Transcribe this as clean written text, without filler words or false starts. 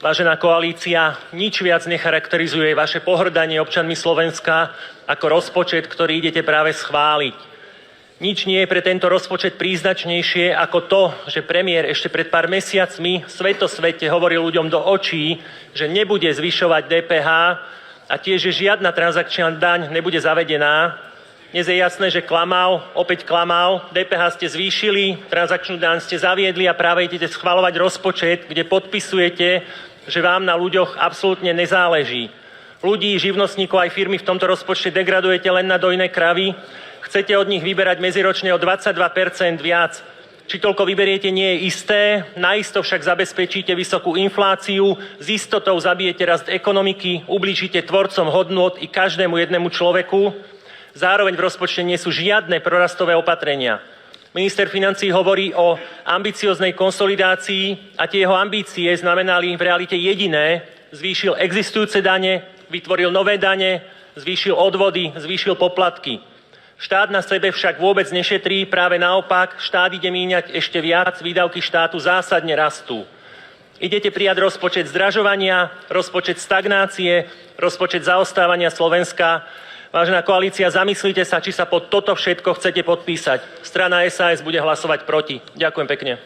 Vážená koalícia, nič viac necharakterizuje vaše pohŕdanie občanmi Slovenska ako rozpočet, ktorý idete práve schváliť. Nič nie je pre tento rozpočet príznačnejšie ako to, že premiér ešte pred pár mesiacmi svetosvete hovoril ľuďom do očí, že nebude zvyšovať DPH a tiež, že žiadna transakčná daň nebude zavedená. Dnes je jasné, že klamal, opäť klamal. DPH ste zvýšili, transakčnú daň ste zaviedli a práve idete schvaľovať rozpočet, kde podpisujete, že vám na ľuďoch absolútne nezáleží. Ľudí, živnostníkov aj firmy v tomto rozpočte degradujete len na dojné kravy. Chcete od nich vyberať medziročne o 22% viac. Či toľko vyberiete, nie je isté, naisto však zabezpečíte vysokú infláciu, s istotou zabijete rast ekonomiky, ublížite tvorcom hodnôt i každému jednému človeku. Zároveň v rozpočte nie sú žiadne prorastové opatrenia. Minister financií hovorí o ambicióznej konsolidácii a tie jeho ambície znamenali v realite jediné: zvýšil existujúce dane, vytvoril nové dane, zvýšil odvody, zvýšil poplatky. Štát na sebe však vôbec nešetrí, práve naopak, štát ide míňať ešte viac, výdavky štátu zásadne rastú. Idete prijať rozpočet zdražovania, rozpočet stagnácie, rozpočet zaostávania Slovenska. Vážená koalícia, zamyslite sa, či sa pod toto všetko chcete podpísať. Strana SAS bude hlasovať proti. Ďakujem pekne.